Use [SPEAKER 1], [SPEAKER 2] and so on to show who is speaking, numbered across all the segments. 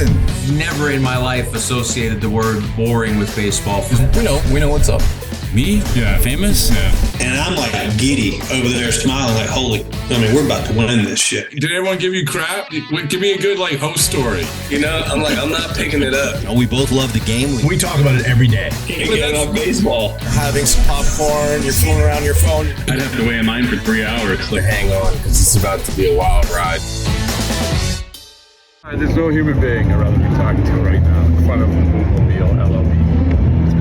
[SPEAKER 1] Listen,
[SPEAKER 2] Never in my life associated the word boring with baseball.
[SPEAKER 1] we know what's up.
[SPEAKER 3] Me? Yeah. Famous? Yeah.
[SPEAKER 4] And I'm like giddy over there smiling like, we're about to win this shit.
[SPEAKER 3] Did everyone give you crap? Give me a good host story.
[SPEAKER 5] I'm not picking it up.
[SPEAKER 6] We both love the game.
[SPEAKER 7] We talk about it every day.
[SPEAKER 5] Getting on baseball.
[SPEAKER 1] Having some popcorn, you're fooling around your phone.
[SPEAKER 8] I'd have to wait in line for 3 hours.
[SPEAKER 1] Hang on, because it's about to be a wild ride.
[SPEAKER 9] There's no human being I'd rather be talking to right now in front of the Mobile LLB. It's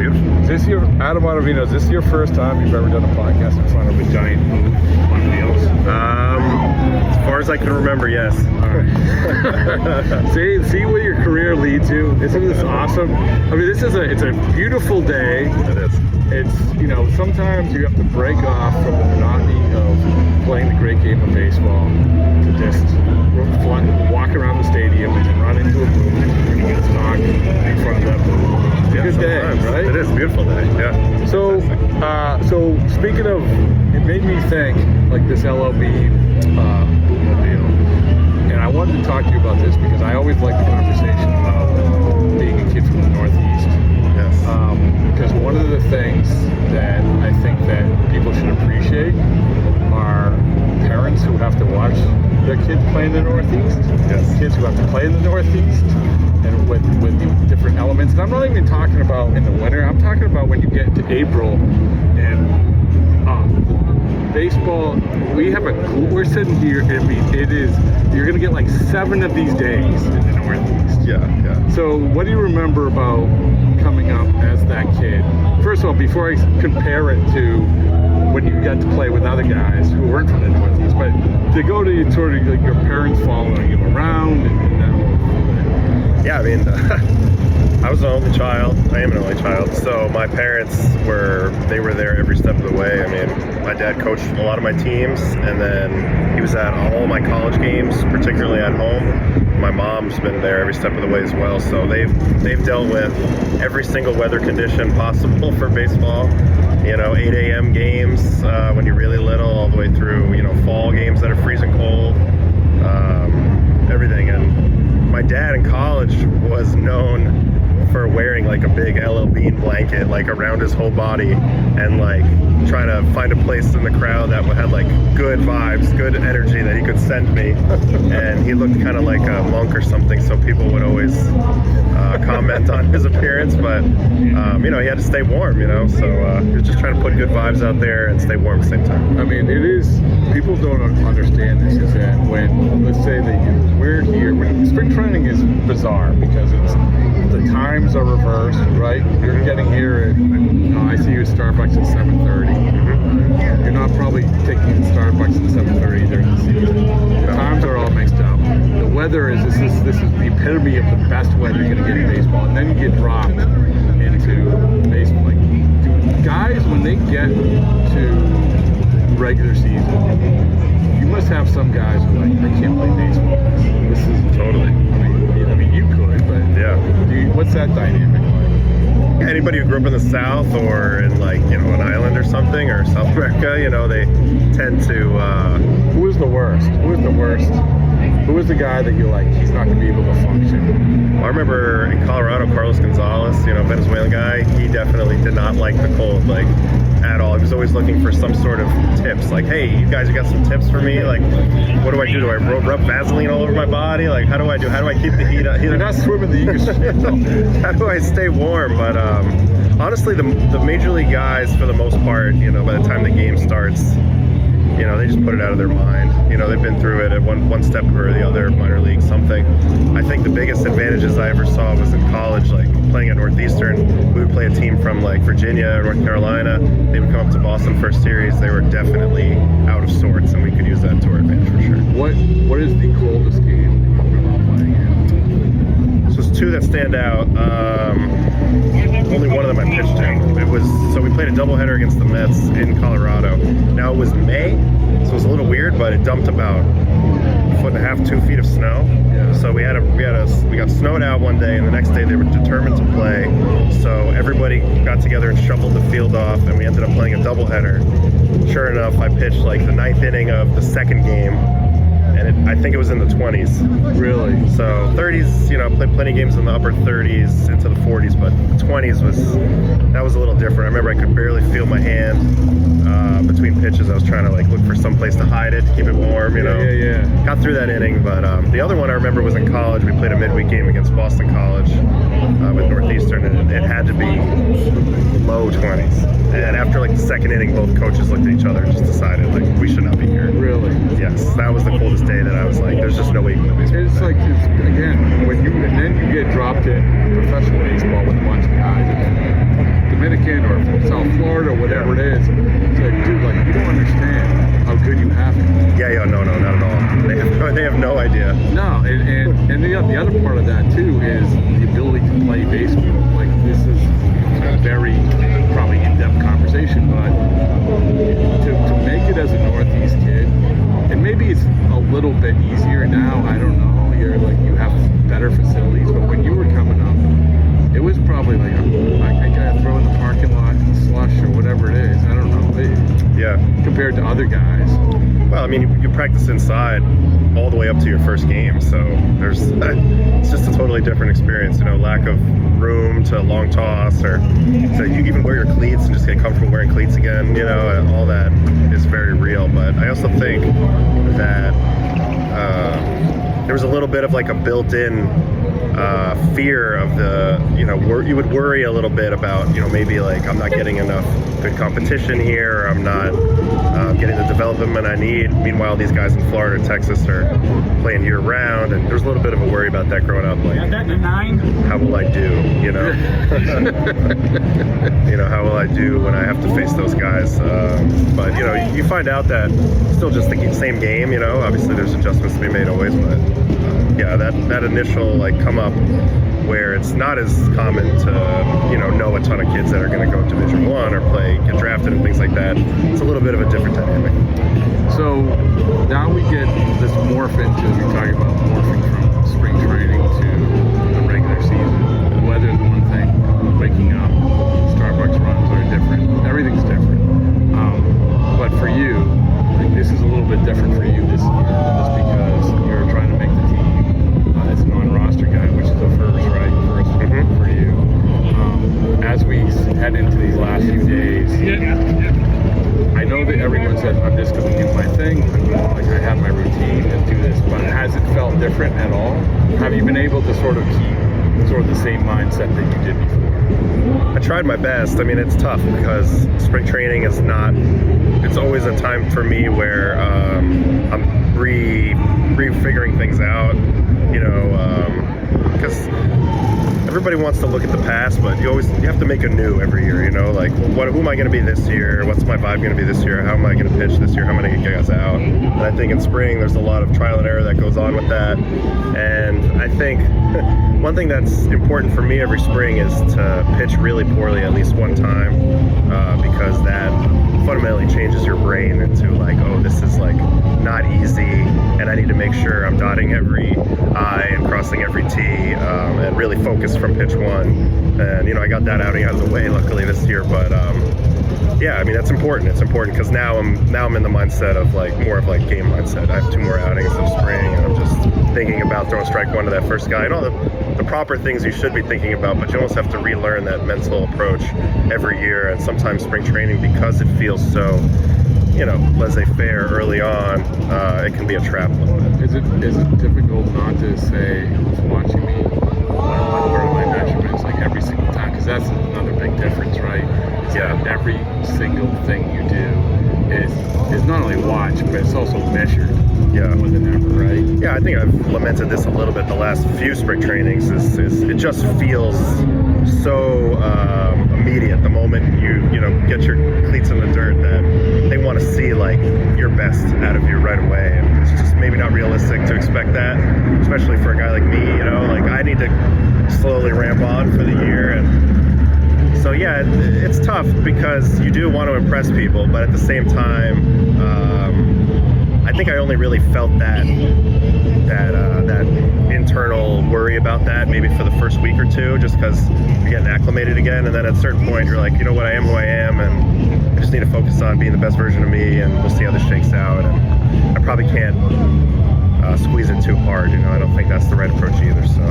[SPEAKER 9] beautiful. Adam Ottavino, is this your first time you've ever done a podcast in front of a giant move on wheels?
[SPEAKER 10] As far as I can remember, yes.
[SPEAKER 9] All right. See where your career leads you. Isn't this awesome? I mean, it's a beautiful day.
[SPEAKER 10] It is.
[SPEAKER 9] It's, sometimes you have to break off from the monotony of playing the great game of baseball to just walk around the stadium and then run into a booth and you get knocked in front of that booth. It's a good day, right?
[SPEAKER 10] It is a beautiful day, yeah.
[SPEAKER 9] So speaking of, it made me think, like this LLB bootmobile, and I wanted to talk to you about this because I always like the conversation about being a kid from the Northeast.
[SPEAKER 10] Yes.
[SPEAKER 9] Because one of the things that I think that people should appreciate are parents who have to watch their kids play in the Northeast.
[SPEAKER 10] Yes.
[SPEAKER 9] Kids who have to play in the Northeast and with the different elements. And I'm not even talking about in the winter. I'm talking about when you get into April and baseball. We're sitting here. I mean, you're going to get like 7 of these days in the Northeast.
[SPEAKER 10] Yeah.
[SPEAKER 9] So what do you remember about coming up as that kid? First of all, before I compare it to when you got to play with other guys who weren't from the Northeast, but to go to sort of like your parents following you around and that whole thing.
[SPEAKER 10] Yeah, I mean, I was an only child. I am an only child. So my parents were there every step of the way. I mean, my dad coached a lot of my teams, and then he was at all my college games, particularly at home. My mom's been there every step of the way as well. So they've dealt with every single weather condition possible for baseball. 8 a.m. games when you're really little, all the way through, fall games that are freezing cold, everything. And my dad in college was known for wearing like a big LL Bean blanket like around his whole body and like trying to find a place in the crowd that had like good vibes, good energy that he could send me. And he looked kind of like a monk or something, so people would always comment on his appearance, but he had to stay warm, so he was just trying to put good vibes out there and stay warm at the same time.
[SPEAKER 9] I mean, people don't understand this, is that when, let's say that we're here, spring training is bizarre because the times are reversed, right? You're getting here at, I see you at Starbucks at 7:30. You're not probably taking you to Starbucks at 7:30 during the season. The times are all mixed up. The weather this is the epitome of the best weather you're going to get in baseball, and then you get dropped into baseball. Like, guys, when they get to regular season, you must have some guys who are like, I can't play baseball. This is
[SPEAKER 10] Totally.
[SPEAKER 9] I mean, you could, but
[SPEAKER 10] Yeah.
[SPEAKER 9] What's that dynamic like?
[SPEAKER 10] Anybody who grew up in the South or in an island or something, or South America, they tend to.
[SPEAKER 9] Who was the worst? Who was the guy that you're like, he's not going to be able to function?
[SPEAKER 10] I remember in Colorado, Carlos Gonzalez, Venezuelan guy, he definitely did not like the cold, at all. He was always looking for some sort of tips, like, hey, you guys, you got some tips for me? Like, what do I do? Do I rub Vaseline all over my body? Like, how do I keep the heat up?
[SPEAKER 9] You're not swimming the
[SPEAKER 10] How do I stay warm? But honestly, the major league guys, for the most part, by the time the game starts, they just put it out of their mind. They've been through it at one step or the other, minor league, something. I think the biggest advantages I ever saw was in college, like playing at Northeastern. We would play a team from like Virginia or North Carolina. They would come up to Boston for a series. They were definitely out of sorts, and we could use that to our advantage for sure.
[SPEAKER 9] What is the coldest game you remember playing in?
[SPEAKER 10] So there's 2 that stand out. Only one of them I pitched in. So we played a doubleheader against the Mets in Colorado. Now it was May, so it was a little weird, but it dumped about 1.5 to 2 feet of snow.
[SPEAKER 9] Yeah.
[SPEAKER 10] So we got snowed out one day, and the next day they were determined to play. So everybody got together and shoveled the field off, and we ended up playing a doubleheader. Sure enough, I pitched like the 9th inning of the second game, and I think it was in the 20s.
[SPEAKER 9] Really?
[SPEAKER 10] So 30s, played plenty of games in the upper 30s into the 40s, but the 20s was a little different. I remember I could barely feel my hand between pitches. I was trying to like look for some place to hide it, to keep it warm, you know.
[SPEAKER 9] Yeah.
[SPEAKER 10] Got through that inning, but the other one I remember was in college. We played a midweek game against Boston College with Northeastern, and it had to be low 20s. And after like the second inning, both coaches looked at each other and just decided like we should not be here.
[SPEAKER 9] Really?
[SPEAKER 10] Yes, that was the coldest day that I was like, there's just no way you can play baseball.
[SPEAKER 9] It's like, again, and then you get dropped in professional baseball with a bunch of guys, Dominican or from South Florida or whatever it is. It's like, dude, like, you don't understand how good you have it.
[SPEAKER 10] Yeah, no, not at all. They have no idea.
[SPEAKER 9] No, and the other part of that too is the ability to play baseball. Like, this is a very probably in-depth conversation, but to make it as a Northeast kid, and maybe it's a little bit easier now. I don't know. You have better facilities, but when you were coming up, it was probably like I gotta throw in the parking lot and slush or whatever it is. I don't know.
[SPEAKER 10] Yeah.
[SPEAKER 9] Compared to other guys.
[SPEAKER 10] Well, I mean, you practice inside all the way up to your first game, so it's just a totally different experience. You know, lack of room to long toss, or so you even wear your cleats and just get comfortable wearing cleats again. You know, all that is very real. But I also think that there was a little bit of like a built-in fear of you would worry a little bit about, maybe like I'm not getting enough good competition here, or I'm not getting the development I need. Meanwhile, these guys in Florida and Texas are playing year round, and there's a little bit of a worry about that growing up. Like, how will I do? How will I do when I have to face those guys? But you find out that it's still just the same game. Obviously there's adjustments to be made always, but yeah, that initial like come up where it's not as common to know a ton of kids that are going to go Division I or get drafted and things like that. It's a little bit of a different dynamic.
[SPEAKER 9] So now we get this morph into, we talk about morphing from spring training to the regular season. The weather's one thing, waking up, Starbucks runs are different, everything's different. But for you, this is a little bit different for you this year, just because you're trying to make the team as a non-roster guy, which is a first, right? First for you. As we head into these last few days, I know that everyone says, I'm just going to do my thing, I have my routine and do this, but has it felt different at all? Have you been able to sort of keep sort of the same mindset that you did before?
[SPEAKER 10] I tried my best. I mean, it's tough because spring training is not, it's always a time for me where I'm re-figuring things out, because everybody wants to look at the past, but you have to make a new every year, like, who am I going to be this year? What's my vibe going to be this year? How am I going to pitch this year? How am I going to get guys out? And I think in spring, there's a lot of trial and error that goes on with that. And I think one thing that's important for me every spring is to pitch really poorly at least one time, because that fundamentally changes your brain into like, oh, this is like not easy, and I need to make sure I'm dotting every I and crossing every T, and really focus from pitch one. And I got that outing out of the way luckily this year, but yeah, I mean, that's important. It's important because now I'm in the mindset of like more of like game mindset. I have 2 more outings of spring, and I'm just thinking about throwing strike one to that first guy and all the proper things you should be thinking about, but you almost have to relearn that mental approach every year. And sometimes spring training, because it feels so laissez-faire early on, it can be a trap a little bit.
[SPEAKER 9] Is it difficult not to say who's watching me? What are my measurements like every single time? Because that's another big difference, right? Yeah. Every single thing you do is not only watched, but it's also measured.
[SPEAKER 10] Yeah.
[SPEAKER 9] More than ever, right?
[SPEAKER 10] Yeah, I think I've lamented this a little bit the last few spring trainings. Is it just feels so immediate the moment you get your cleats in the dirt, that they want to see like your best out of you right away, and it's just maybe not realistic to expect that, especially for a guy like me. Like I need to slowly ramp on for the year, and so yeah, it's tough because you do want to impress people, but at the same time, I think I only really felt that internal worry about that maybe for the first week or two, just because you're getting acclimated again, and then at a certain point you're like, what, I am who I am, and I just need to focus on being the best version of me, and we'll see how this shakes out. And I probably can't squeeze it too hard. I don't think that's the right approach either. So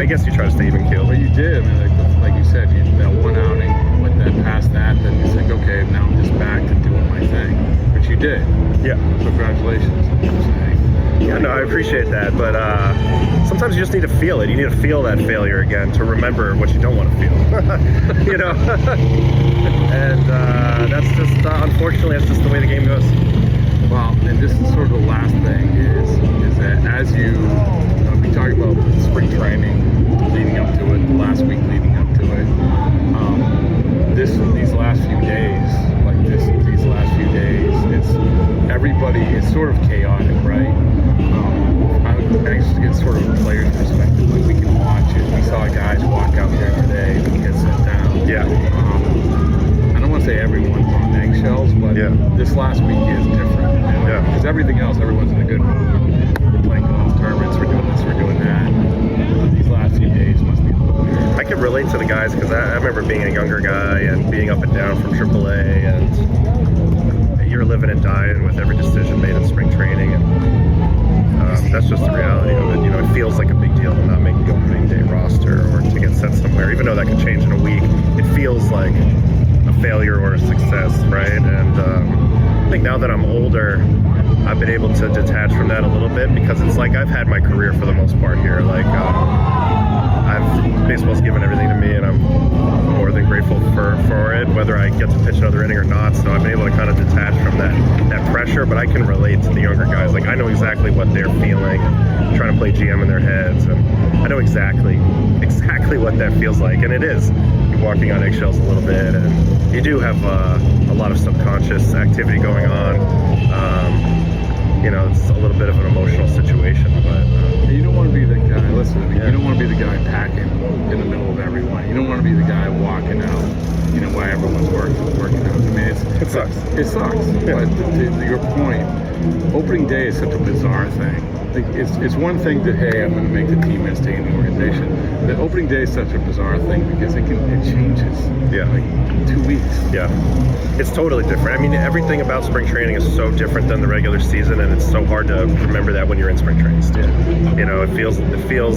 [SPEAKER 10] I guess you try to stay even keeled.
[SPEAKER 9] But you did. I mean, like you said, that one outing, but then past that, then it's like, okay, now I'm just back to doing my thing, which you did.
[SPEAKER 10] Yeah.
[SPEAKER 9] So congratulations. I'm saying.
[SPEAKER 10] Yeah, no, I appreciate that, but sometimes you just need to feel it. You need to feel that failure again to remember what you don't want to feel. You know, and that's just unfortunately that's just the way the game goes.
[SPEAKER 9] Well, and this is sort of the last thing is that as you we talk about spring training leading up to it, the last week leading up to it, these last few days, it's everybody is sort of chaotic, right? I'm anxious to get sort of a player's perspective. Like, we can watch it. We saw guys walk out there today and get sent down.
[SPEAKER 10] Yeah.
[SPEAKER 9] I don't want to say everyone's on eggshells, but this last week is different.
[SPEAKER 10] Yeah.
[SPEAKER 9] Because everything else, everyone's in a good mood. We're playing golf tournaments, we're doing this, we're doing that. But these last few days must be a little weird.
[SPEAKER 10] I can relate to the guys because I remember being a younger guy and being up and down from AAA, and you're living and dying with every decision made in spring training, and that's just the reality of it. You know, it feels like a big deal to not make the opening day roster or to get sent somewhere, even though that could change in a week. It feels like a failure or a success, right? And I think now that I'm older, I've been able to detach from that a little bit because it's like I've had my career for the most part here. Like, baseball's given everything to me, and I'm more than grateful for it, whether I get to pitch another inning or not. So I've been able to kind of detach from that pressure, but I can relate to the younger guys. Like, I know exactly what they're feeling, trying to play GM in their heads, and I know exactly what that feels like. And it is. You're walking on eggshells a little bit, and you do have a lot of subconscious activity going on. You know, it's a little bit of an emotional situation, but
[SPEAKER 9] you don't want to be the guy. Listen to me. You don't want to be the guy packing in the middle of everyone. You don't want to be the guy walking out, you know, while everyone's working out. I mean,
[SPEAKER 10] it sucks.
[SPEAKER 9] It sucks.
[SPEAKER 10] Yeah.
[SPEAKER 9] But to your point, opening day is such a bizarre thing. Like, it's one thing that, hey, I'm going to make the team and stay in the organization. The opening day is such a bizarre thing because it changes.
[SPEAKER 10] Yeah.
[SPEAKER 9] Like 2 weeks.
[SPEAKER 10] Yeah. It's totally different. I mean, everything about spring training is so different than the regular season, and it's so hard to remember that when you're in spring training still. You know, it feels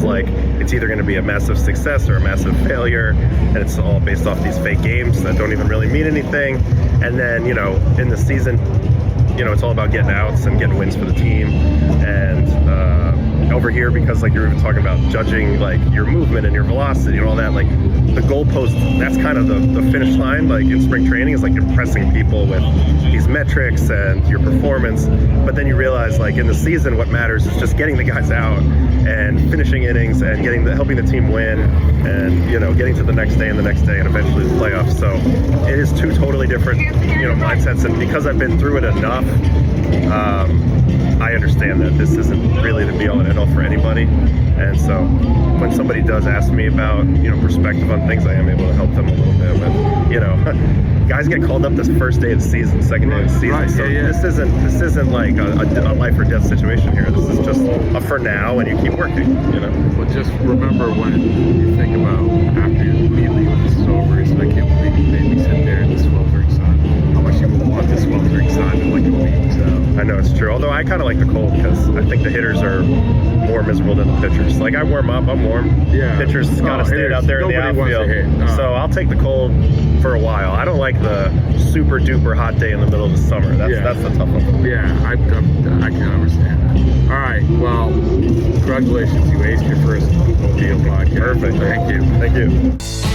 [SPEAKER 10] like it's either going to be a massive success or a massive failure, and it's all based off these fake games that don't even really mean anything. And then, you know, in the season, you know, it's all about getting outs and getting wins for the team. And over here, because like you're even talking about judging like your movement and your velocity and all that, like the goalpost, that's kind of the finish line. Like in spring training is like impressing people with these metrics and your performance. But then you realize like in the season, what matters is just getting the guys out and finishing innings and helping the team win, and, you know, getting to the next day and eventually the playoffs. So it is two totally different, you know, mindsets. And because I've been through it enough, I understand that this isn't really the be all and end all for anybody. And so when somebody does ask me about, you know, perspective on things, I am able to help them a little bit. But, you know, guys get called up this first day of the season, second day of the season.
[SPEAKER 9] Right,
[SPEAKER 10] so
[SPEAKER 9] yeah.
[SPEAKER 10] this isn't like a life or death situation here. This is just a for now, and you keep working, you know.
[SPEAKER 9] But just remember when you think about after you immediately when this is over, it's like, I can't believe you made me sit there in the sweltering sun. How much you would want the sweltering sun in like a week. So
[SPEAKER 10] I know it's true. Although I kind of like the cold because I think the hitters are more miserable than the pitchers. Like I warm up, I'm warm.
[SPEAKER 9] Yeah.
[SPEAKER 10] Pitchers gotta stand out there in the
[SPEAKER 9] nobody wants to
[SPEAKER 10] outfield.
[SPEAKER 9] hit. No.
[SPEAKER 10] So I'll take the cold for a while. I don't like the super duper hot day in the middle of the summer. That's the tough one.
[SPEAKER 9] Yeah, I can understand that. All right, well, congratulations, you aced your first deal podcast.
[SPEAKER 10] Perfect.
[SPEAKER 9] Thank you.
[SPEAKER 10] Thank you.